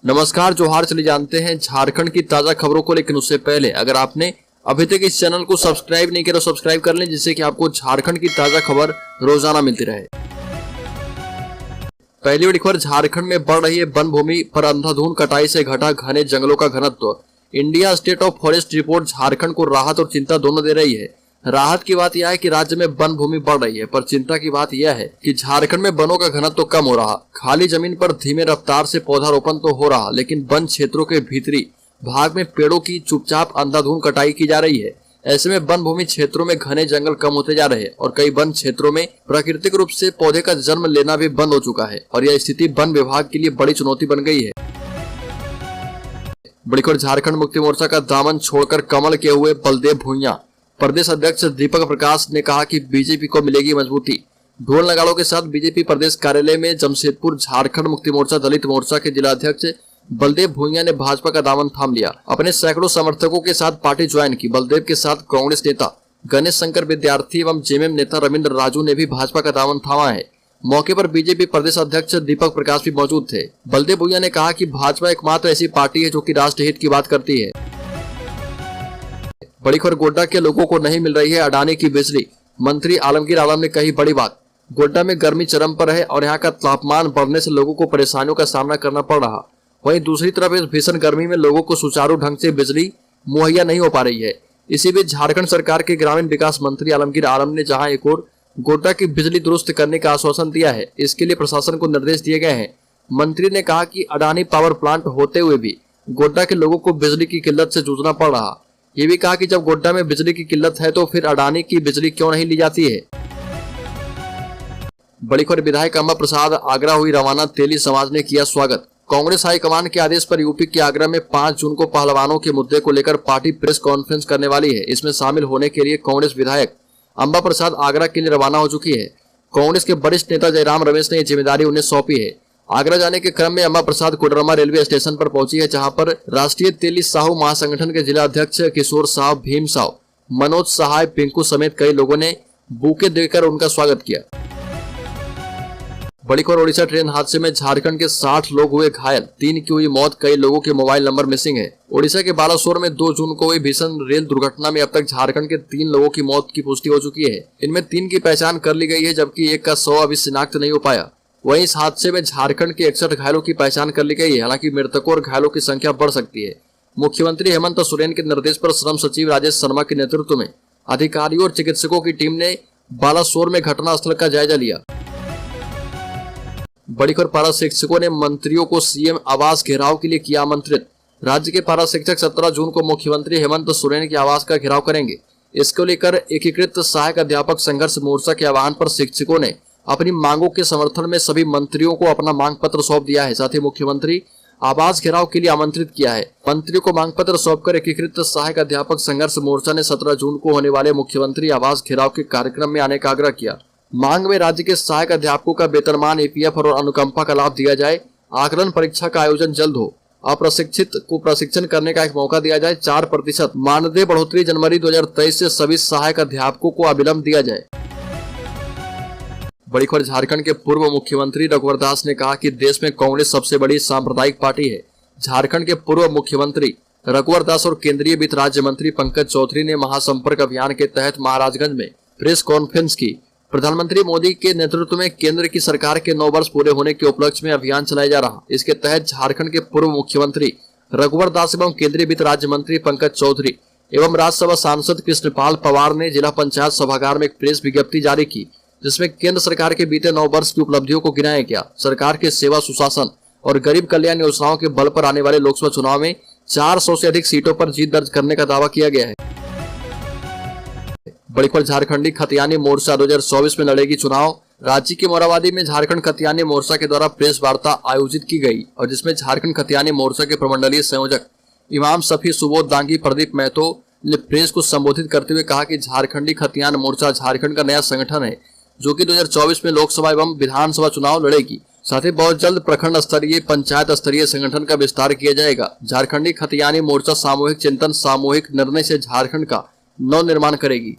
नमस्कार, जोहार। चलिए जानते हैं झारखंड की ताजा खबरों को, लेकिन उससे पहले अगर आपने अभी तक इस चैनल को सब्सक्राइब नहीं किया तो सब्सक्राइब कर लें, जिससे कि आपको झारखंड की ताजा खबर रोजाना मिलती रहे। पहली बड़ी खबर, झारखंड में बढ़ रही है वन भूमि पर अंधाधुंध कटाई से घटा घने जंगलों का घनत्व। India state of forest report Jharkhand को राहत और चिंता दोनों दे रही है। राहत की बात यह है कि राज्य में वन भूमि बढ़ रही है, पर चिंता की बात यह है कि झारखंड में वनों का घनत्व कम हो रहा। खाली जमीन पर धीमे रफ्तार से पौधारोपण तो हो रहा, लेकिन वन क्षेत्रों के भीतरी भाग में पेड़ों की चुपचाप अंधाधुंध कटाई की जा रही है। ऐसे में वन भूमि क्षेत्रों में घने जंगल कम होते जा रहे हैं और कई वन क्षेत्रों में प्राकृतिक रूप से पौधे का जन्म लेना भी बंद हो चुका है और यह स्थिति वन विभाग के लिए बड़ी चुनौती बन गई है। बड़ी खबर, झारखंड मुक्ति मोर्चा का दामन छोड़कर कमल किए हुए बलदेव भुइयां। प्रदेश अध्यक्ष दीपक प्रकाश ने कहा कि बीजेपी को मिलेगी मजबूती। ढोल नगाड़ों के साथ बीजेपी प्रदेश कार्यालय में जमशेदपुर झारखंड मुक्ति मोर्चा दलित मोर्चा के जिलाध्यक्ष बलदेव भुइयां ने भाजपा का दामन थाम लिया। अपने सैकड़ों समर्थकों के साथ पार्टी ज्वाइन की। बलदेव के साथ कांग्रेस नेता गणेश शंकर विद्यार्थी एवं जेएमएम नेता रविंद्र राजू ने भी भाजपा का दामन थामा है। मौके पर बीजेपी प्रदेश अध्यक्ष दीपक प्रकाश भी मौजूद थे। बलदेव भुइयां ने कहा कि भाजपा एकमात्र ऐसी पार्टी है जो कि राष्ट्रहित की बात करती है। बड़ी खबर, गोड्डा के लोगों को नहीं मिल रही है अडानी की बिजली। मंत्री आलमगीर आलम ने कही बड़ी बात। गोड्डा में गर्मी चरम पर है और यहाँ का तापमान बढ़ने से लोगों को परेशानियों का सामना करना पड़ रहा। वहीं दूसरी तरफ इस भीषण गर्मी में लोगों को सुचारू ढंग से बिजली मुहैया नहीं हो पा रही है। इसी बीच झारखंड सरकार के ग्रामीण विकास मंत्री आलमगीर आलम ने जहां एक और गोड्डा की बिजली दुरुस्त करने का आश्वासन दिया है, इसके लिए प्रशासन को निर्देश दिए गए हैं। मंत्री ने कहा कि अडानी पावर प्लांट होते हुए भी गोड्डा के लोगों को बिजली की किल्लत से जूझना पड़ रहा। ये भी कहा कि जब गोड्डा में बिजली की किल्लत है तो फिर अडानी की बिजली क्यों नहीं ली जाती है। बड़ी खबर, विधायक अम्बा प्रसाद आगरा हुई रवाना, तेली समाज ने किया स्वागत। कांग्रेस हाईकमान के आदेश पर यूपी के आगरा में 5 जून को पहलवानों के मुद्दे को लेकर पार्टी प्रेस कॉन्फ्रेंस करने वाली है। इसमें शामिल होने के लिए कांग्रेस विधायक अम्बा प्रसाद आगरा के लिए रवाना हो चुकी है। कांग्रेस के वरिष्ठ नेता जयराम रमेश ने यह जिम्मेदारी उन्हें सौंपी है। आगरा जाने के क्रम में अम्बा प्रसाद कोडरमा रेलवे स्टेशन पर पहुंची है, जहां पर राष्ट्रीय तेली साहू महासंगठन के जिला अध्यक्ष किशोर साहब, भीम साहू, मनोज सहाय, पिंकू समेत कई लोगों ने बुके देकर उनका स्वागत किया। बड़ी खबर, ओडिशा ट्रेन हादसे में झारखंड के 60 लोग हुए घायल, 3 की हुई मौत, कई लोगों के मोबाइल नंबर मिसिंग है। ओडिशा के बालासोर में 2 जून को हुई भीषण रेल दुर्घटना में अब तक झारखंड के 3 लोगों की मौत की पुष्टि हो चुकी है। इनमें 3 की पहचान कर ली गई है, जबकि एक का शव अभी शिनाख्त नहीं हो पाया। वहीं इस हादसे में झारखंड के 61 घायलों की पहचान कर ली गई है। हालांकि मृतकों और घायलों की संख्या बढ़ सकती है। मुख्यमंत्री हेमंत सोरेन के निर्देश पर श्रम सचिव राजेश शर्मा के नेतृत्व में अधिकारियों और चिकित्सकों की टीम ने बालासोर में घटनास्थल का जायजा लिया। बड़ी खबर, पारा शिक्षकों ने मंत्रियों को सीएम आवास घेराव के लिए किया आमंत्रित। राज्य के पारा शिक्षक 17 जून को मुख्यमंत्री हेमंत सोरेन के आवास का घेराव करेंगे। इसको लेकर एकीकृत सहायक अध्यापक संघर्ष मोर्चा के आह्वान पर शिक्षकों ने अपनी मांगों के समर्थन में सभी मंत्रियों को अपना मांग पत्र सौंप दिया है। साथ ही मुख्यमंत्री आवास घेराव के लिए आमंत्रित किया है। मंत्रियों को मांग पत्र सौंपकर एकीकृत सहायक अध्यापक संघर्ष मोर्चा ने 17 जून को होने वाले मुख्यमंत्री आवास घेराव के कार्यक्रम में आने का आग्रह किया। मांग में राज्य के सहायक अध्यापकों का वेतनमान, एपीएफ और अनुकंपा का लाभ दिया जाए। आकलन परीक्षा का आयोजन जल्द हो। अप्रशिक्षित को प्रशिक्षण करने का एक मौका दिया जाए। 4% मानदेय बढ़ोतरी जनवरी 2023 से सभी सहायक अध्यापकों को अविलंब दिया जाए। बड़ी खबर, झारखंड के पूर्व मुख्यमंत्री रघुवर दास ने कहा कि देश में कांग्रेस सबसे बड़ी सांप्रदायिक पार्टी है। झारखंड के पूर्व मुख्यमंत्री रघुवर दास और केंद्रीय वित्त राज्य मंत्री पंकज चौधरी ने महासंपर्क अभियान के तहत महाराजगंज में प्रेस कॉन्फ्रेंस की। प्रधानमंत्री मोदी के नेतृत्व में केंद्र की सरकार के 9 वर्ष पूरे होने के उपलक्ष्य में अभियान चलाया जा रहा। इसके तहत झारखंड के पूर्व मुख्यमंत्री रघुवर दास एवं केंद्रीय वित्त राज्य मंत्री पंकज चौधरी एवं राज्यसभा सांसद कृष्णपाल पवार ने जिला पंचायत सभागार में एक प्रेस विज्ञप्ति जारी की, जिसमें केंद्र सरकार के बीते 9 वर्ष की उपलब्धियों को गिनाया गया। सरकार के सेवा, सुशासन और गरीब कल्याण योजनाओं के बल पर आने वाले लोकसभा चुनाव में 400 से अधिक सीटों पर जीत दर्ज करने का दावा किया गया है। बड़ी खबर, झारखंडी खतियानी मोर्चा 2024 में लड़ेगी चुनाव। रांची के मोराबादी में झारखंड खतियानी मोर्चा के द्वारा प्रेस वार्ता आयोजित की गई और जिसमें झारखंड खतियानी मोर्चा के प्रमंडलीय संयोजक इमाम सफी सुबोध दांगी प्रदीप महतो ने प्रेस को संबोधित करते हुए कहा कि झारखंडी खतियान मोर्चा झारखंड का नया संगठन है, जो कि 2024 में लोकसभा एवं विधानसभा चुनाव लड़ेगी। साथ ही बहुत जल्द प्रखंड स्तरीय, पंचायत स्तरीय संगठन का विस्तार किया जाएगा। झारखंडी खतियानी मोर्चा सामूहिक चिंतन, सामूहिक निर्णय से झारखंड का नव निर्माण करेगी।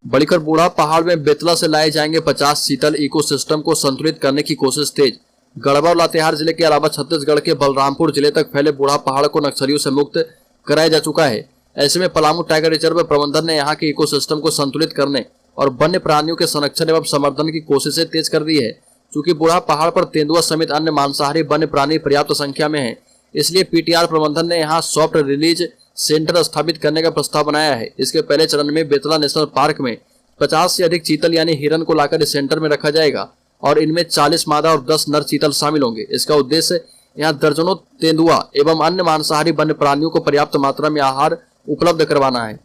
बड़ी खबर, बूढ़ा पहाड़ में बेतला से लाए जाएंगे 50 शीतल, इकोसिस्टम को संतुलित करने की कोशिश तेज। गढ़वा और लातेहार जिले के अलावा छत्तीसगढ़ के बलरामपुर जिले तक फैले बूढ़ा पहाड़ को नक्सलियों से मुक्त कराया जा चुका है। ऐसे में पलामू टाइगर रिजर्व प्रबंधन ने यहाँ के इकोसिस्टम को संतुलित करने और वन्य प्राणियों के संरक्षण एवं संवर्धन की कोशिशें तेज कर दी है। चूंकि बूढ़ा पहाड़ पर तेंदुआ समेत अन्य मांसाहारी वन्य प्राणी पर्याप्त संख्या में है, इसलिए पीटीआर प्रबंधन ने यहाँ सॉफ्ट रिलीज सेंटर स्थापित करने का प्रस्ताव बनाया है। इसके पहले चरण में बेतला नेशनल पार्क में 50 से अधिक चीतल यानी हिरन को लाकर इस सेंटर में रखा जाएगा और इनमें 40 मादा और 10 नर चीतल शामिल होंगे। इसका उद्देश्य यहाँ दर्जनों तेंदुआ एवं अन्य मांसाहारी वन्य प्राणियों को पर्याप्त मात्रा में आहार उपलब्ध करवाना है।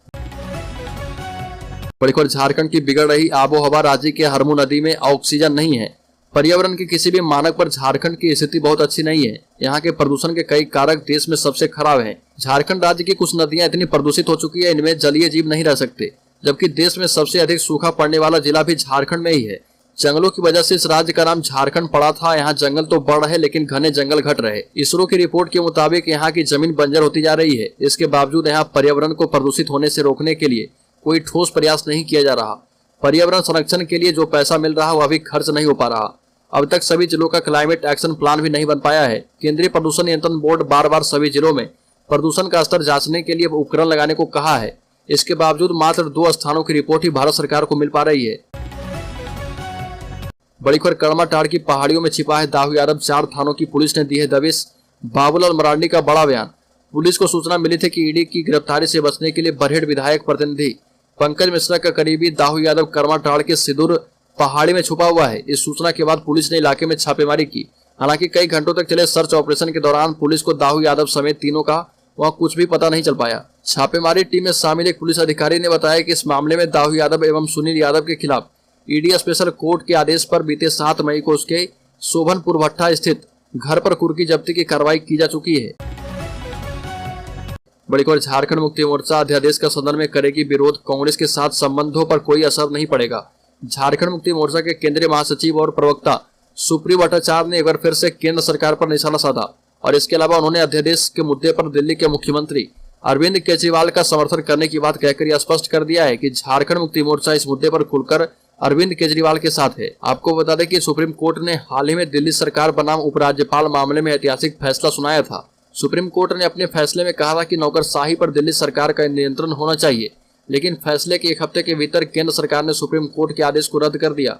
बड़ी खबर, झारखंड की बिगड़ रही आबोहवा, राज्य के हरमू नदी में ऑक्सीजन नहीं है। पर्यावरण के किसी भी मानक पर झारखंड की स्थिति बहुत अच्छी नहीं है। यहाँ के प्रदूषण के कई कारक देश में सबसे खराब हैं। झारखंड राज्य की कुछ नदियां इतनी प्रदूषित हो चुकी है, इनमें जलीय जीव नहीं रह सकते, जबकि देश में सबसे अधिक सूखा पड़ने वाला जिला भी झारखंड में ही है। जंगलों की वजह से इस राज्य का नाम झारखंड पड़ा था। यहाँ जंगल तो बढ़ रहे लेकिन घने जंगल घट रहे। इसरो की रिपोर्ट के मुताबिक यहाँ की जमीन बंजर होती जा रही है। इसके बावजूद यहाँ पर्यावरण को प्रदूषित होने से रोकने के लिए कोई ठोस प्रयास नहीं किया जा रहा। पर्यावरण संरक्षण के लिए जो पैसा मिल रहा वह भी खर्च नहीं हो पा रहा। अब तक सभी जिलों का क्लाइमेट एक्शन प्लान भी नहीं बन पाया है। केंद्रीय प्रदूषण नियंत्रण बोर्ड बार बार सभी जिलों में प्रदूषण का स्तर जांचने के लिए उपकरण लगाने को कहा है। इसके बावजूद मात्र 2 स्थानों की रिपोर्ट ही भारत सरकार को मिल पा रही है। बड़ी खबर, कर्माटाड़ की पहाड़ियों में छिपा है दाऊ यादव, 4 थानों की पुलिस ने दी है दबिश। बाबूलाल मरांडी का बड़ा बयान। पुलिस को सूचना मिली थी कि ईडी की गिरफ्तारी से बचने के लिए बरहेड़ विधायक प्रतिनिधि पंकज मिश्रा का करीबी दाऊ यादव कर्माटाड़ के सिदुर पहाड़ी में छुपा हुआ है। इस सूचना के बाद पुलिस ने इलाके में छापेमारी की। हालांकि कई घंटों तक चले सर्च ऑपरेशन के दौरान पुलिस को दाऊ यादव समेत तीनों का वहां कुछ भी पता नहीं चल पाया। छापेमारी टीम में शामिल एक पुलिस अधिकारी ने बताया कि इस मामले में दाऊ यादव एवं सुनील यादव के खिलाफ ईडी स्पेशल कोर्ट के आदेश पर बीते 7 मई को उसके शोभनपुर भट्टा स्थित घर पर कुर्की जब्ती की कार्रवाई की जा चुकी है। बड़ी खबर, झारखंड मुक्ति मोर्चा अध्यादेश का सदन में करेगी विरोध, कांग्रेस के साथ संबंधों पर कोई असर नहीं पड़ेगा। झारखंड मुक्ति मोर्चा के केंद्रीय महासचिव और प्रवक्ता सुप्रीम भट्टाचार्य ने एक बार फिर से केंद्र सरकार पर निशाना साधा और इसके अलावा उन्होंने अध्यादेश के मुद्दे पर दिल्ली के मुख्यमंत्री अरविंद केजरीवाल का समर्थन करने की बात कहकर यह स्पष्ट कर दिया है कि झारखंड मुक्ति मोर्चा इस मुद्दे पर खुलकर अरविंद केजरीवाल के साथ है। आपको बता दें कि सुप्रीम कोर्ट ने हाल ही में दिल्ली सरकार बनाम उपराज्यपाल मामले में ऐतिहासिक फैसला सुनाया था। सुप्रीम कोर्ट ने अपने फैसले में कहा था कि नौकरशाही पर दिल्ली सरकार का नियंत्रण होना चाहिए, लेकिन फैसले के 1 हफ्ते के भीतर केंद्र सरकार ने सुप्रीम कोर्ट के आदेश को रद्द कर दिया।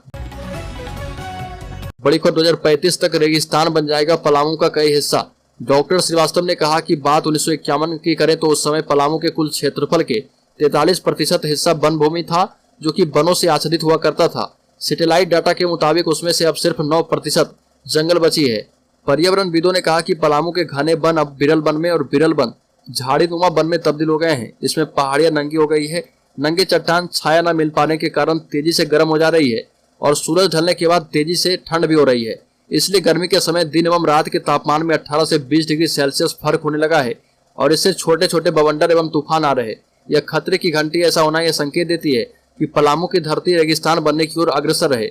बड़ी खबर, 2035 तक रेगिस्तान बन जाएगा पलामू का कई हिस्सा। डॉक्टर श्रीवास्तव ने कहा कि बात 1951 की करें तो उस समय पलामू के कुल क्षेत्रफल के 43% हिस्सा वन भूमि था, जो कि वनों से आच्छादित हुआ करता था। सैटेलाइट डाटा के मुताबिक उसमें से अब सिर्फ 9% जंगल बची है। पर्यावरणविदों ने कहा कि पलामू के घने वन अब बिरल वन में और बिरल वन झाड़ीनुमा वन में तब्दील हो गए हैं। इसमें पहाड़ियां नंगी हो गई है। नंगे चट्टान छाया न मिल पाने के कारण तेजी से गर्म हो जा रही है और सूरज ढलने के बाद तेजी से ठंड भी हो रही है। इसलिए गर्मी के समय दिन एवं रात के तापमान में 18 से 20 डिग्री सेल्सियस फर्क होने लगा है और इससे छोटे छोटे बवंडर एवं तूफान आ रहे। यह खतरे की घंटी ऐसा होना यह संकेत देती है कि पलामू की धरती रेगिस्तान बनने की ओर अग्रसर है।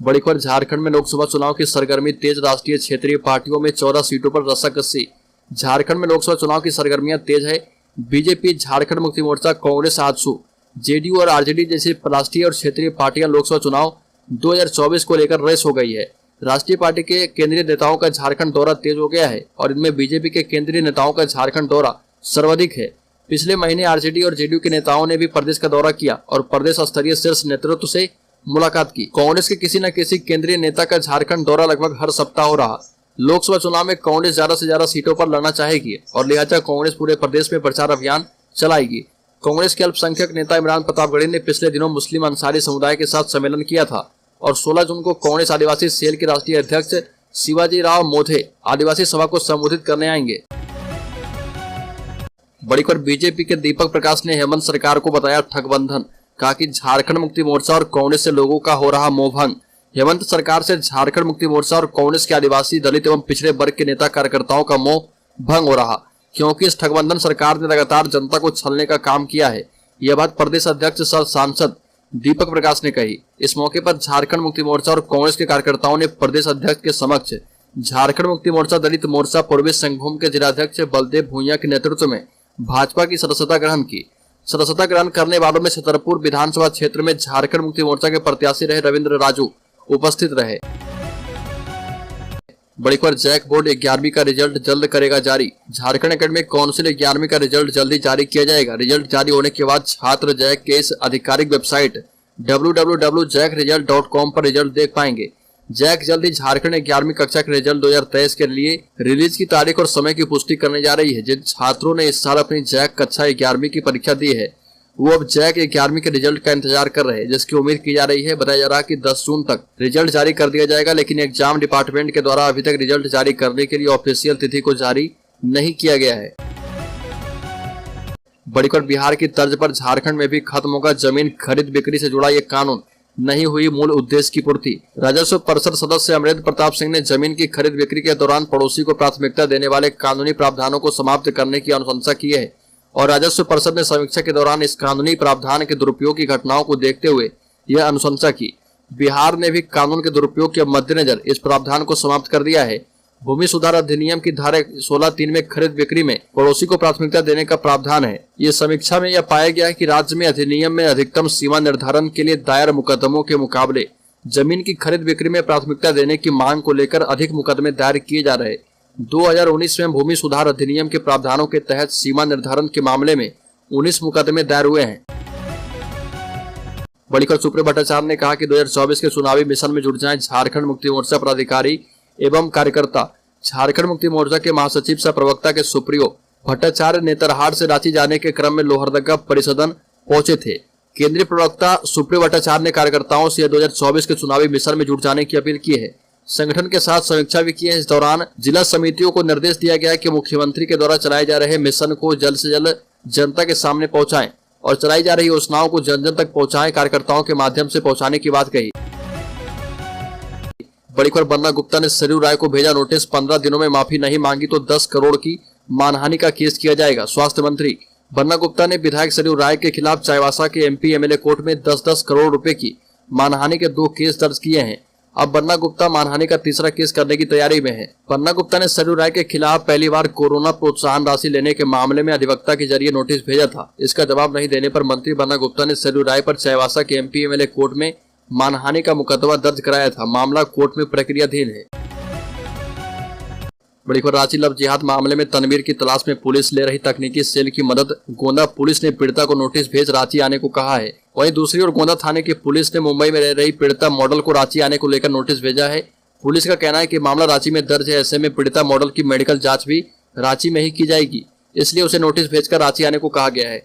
बड़ी खबर, झारखंड में लोकसभा चुनाव की सरगर्मी तेज, राष्ट्रीय क्षेत्रीय पार्टियों में 14 सीटों पर रस्साकसी। झारखंड में लोकसभा चुनाव की सरगर्मियां तेज है। बीजेपी, झारखंड मुक्ति मोर्चा, कांग्रेस, आजसू, जेडीयू और आरजेडी जैसी राष्ट्रीय और क्षेत्रीय पार्टियां लोकसभा चुनाव 2024 को लेकर रेस हो गई है। राष्ट्रीय पार्टी के केंद्रीय नेताओं का झारखंड दौरा तेज हो गया है और इनमें बीजेपी के केंद्रीय नेताओं का झारखंड दौरा सर्वाधिक है। पिछले महीने आरजेडी और जेडीयू के नेताओं ने भी प्रदेश का दौरा किया और प्रदेश स्तरीय शीर्ष नेतृत्व से मुलाकात की। कांग्रेस के किसी न किसी केंद्रीय नेता का झारखंड दौरा लगभग हर सप्ताह हो रहा। लोकसभा चुनाव में कांग्रेस ज्यादा से ज्यादा सीटों पर लड़ना चाहेगी और लिहाजा कांग्रेस पूरे प्रदेश में प्रचार अभियान चलाएगी। कांग्रेस के अल्पसंख्यक नेता इमरान प्रतापगढ़ी ने पिछले दिनों मुस्लिम अंसारी समुदाय के साथ सम्मेलन किया था और 16 जून को कांग्रेस आदिवासी सेल के राष्ट्रीय अध्यक्ष शिवाजी राव मोधे आदिवासी सभा को संबोधित करने आएंगे। बड़ी खबर, बीजेपी के दीपक प्रकाश ने हेमंत सरकार को बताया ठगबंधन। कहा कि झारखंड मुक्ति मोर्चा और कांग्रेस से लोगों का हो रहा मोहभंग। हेमंत सरकार से झारखंड मुक्ति मोर्चा और कांग्रेस के आदिवासी, दलित एवं पिछड़े वर्ग के नेता कार्यकर्ताओं का मोह भंग हो रहा, क्योंकि इस ठगबंधन सरकार ने लगातार जनता को छलने का काम किया है। यह बात प्रदेश अध्यक्ष सह सांसद दीपक प्रकाश ने कही। इस मौके पर झारखंड मुक्ति मोर्चा और कांग्रेस के कार्यकर्ताओं ने प्रदेश अध्यक्ष के समक्ष झारखंड मुक्ति मोर्चा दलित मोर्चा पूर्वी सिंहभूम के जिलाध्यक्ष बलदेव भूंइया के नेतृत्व में भाजपा की सदस्यता ग्रहण की। सदस्यता ग्रहण करने वालों में छतरपुर विधानसभा क्षेत्र में झारखंड मुक्ति मोर्चा के प्रत्याशी रहे रविंद्र राजू उपस्थित रहे। बड़ी खबर, जैक बोर्ड 11वीं का रिजल्ट जल्द करेगा जारी। झारखंड एकेडमिक काउंसिल 11वीं का रिजल्ट जल्दी जारी किया जाएगा। रिजल्ट जारी होने के बाद छात्र जैक के इस आधिकारिक वेबसाइट www.jackresult.com पर रिजल्ट देख पाएंगे। जैक जल्द ही झारखंड 11वीं कक्षा के रिजल्ट 2023 के लिए रिलीज की तारीख और समय की पुष्टि करने जा रही है। जिन छात्रों ने इस साल अपनी जैक कक्षा 11वीं की परीक्षा दी है वो अब जैक 11वीं के रिजल्ट का इंतजार कर रहे हैं, जिसकी उम्मीद की जा रही है। बताया जा रहा है कि 10 जून तक रिजल्ट जारी कर दिया जाएगा, लेकिन एग्जाम डिपार्टमेंट के द्वारा अभी तक रिजल्ट जारी करने के लिए ऑफिशियल तिथि को जारी नहीं किया गया है। बड़ी खबर, बिहार की तर्ज पर झारखंड में भी खत्म होगा जमीन खरीद बिक्री से जुड़ा ये कानून, नहीं हुई मूल उद्देश्य की पूर्ति। राजस्व परिषद सदस्य अमरेंद्र प्रताप सिंह ने जमीन की खरीद बिक्री के दौरान पड़ोसी को प्राथमिकता देने वाले कानूनी प्रावधानों को समाप्त करने की अनुशंसा की है और राजस्व परिषद ने समीक्षा के दौरान इस कानूनी प्रावधान के दुरुपयोग की घटनाओं को देखते हुए यह अनुशंसा की। बिहार ने भी कानून के दुरुपयोग के मद्देनजर इस प्रावधान को समाप्त कर दिया है। भूमि सुधार अधिनियम की धारा 16(3) में खरीद बिक्री में पड़ोसी को प्राथमिकता देने का प्रावधान है। ये समीक्षा में यह पाया गया है कि राज्य में अधिनियम में अधिकतम सीमा निर्धारण के लिए दायर मुकदमों के मुकाबले जमीन की खरीद बिक्री में प्राथमिकता देने की मांग को लेकर अधिक मुकदमे दायर किए जा रहे। 2019 में भूमि सुधार अधिनियम के प्रावधानों के तहत सीमा निर्धारण के मामले में 19 मुकदमे दायर हुए हैं। बड़ी खबर, सुप्रियो भट्टाचार्य ने कहा कि 2024 के चुनावी मिशन में जुट जाएं झारखंड मुक्ति मोर्चा पदाधिकारी एवं कार्यकर्ता। झारखंड मुक्ति मोर्चा के महासचिव सह प्रवक्ता के सुप्रियो भट्टाचार्य नेतरहाट से रांची जाने के क्रम में लोहरदगा परिसदन पहुंचे थे। केंद्रीय प्रवक्ता सुप्रियो भट्टाचार्य ने कार्यकर्ताओं से 2024 के चुनावी मिशन में जुट जाने की अपील की है। संगठन के साथ समीक्षा भी की है। इस दौरान जिला समितियों को निर्देश दिया गया है कि मुख्यमंत्री के द्वारा चलाए जा रहे मिशन को जल्द से जल्द जनता के सामने पहुंचाएं और चलाई जा रही योजनाओं को जन जन तक पहुंचाएं, कार्यकर्ताओं के माध्यम से पहुंचाने की बात कही। बड़ी खबर, बन्ना गुप्ता ने सरयू राय को भेजा नोटिस, 15 दिनों में माफी नहीं मांगी तो 10 करोड़ की मानहानि का केस किया जाएगा। स्वास्थ्य मंत्री बन्ना गुप्ता ने विधायक सरयू राय के खिलाफ चाईबासा के MP MLA कोर्ट में 10-10 करोड़ रुपए की मानहानि के 2 केस दर्ज किए हैं। अब बन्ना गुप्ता मानहानि का तीसरा केस करने की तैयारी में है। बन्ना गुप्ता ने सरयू राय के खिलाफ पहली बार कोरोना प्रोत्साहन राशि लेने के मामले में अधिवक्ता के जरिए नोटिस भेजा था। इसका जवाब नहीं देने पर मंत्री बन्ना गुप्ता ने सरयू राय पर चाईबासा के MP MLA कोर्ट में मानहानि का मुकदमा दर्ज कराया था। मामला कोर्ट में प्रक्रियाधीन है। बड़ी खबर, रांची लव जिहाद मामले में तनवीर की तलाश में पुलिस ले रही तकनीकी सेल की मदद। गोंदा पुलिस ने पीड़िता को नोटिस भेज रांची आने को कहा है। वहीं दूसरी ओर गोंदा थाने की पुलिस ने मुंबई में रह रही पीड़िता मॉडल को रांची आने को लेकर नोटिस भेजा है। पुलिस का कहना है कि मामला रांची में दर्ज है, ऐसे में पीड़िता मॉडल की मेडिकल जाँच भी रांची में ही की जाएगी, इसलिए उसे नोटिस भेजकर रांची आने को कहा गया है।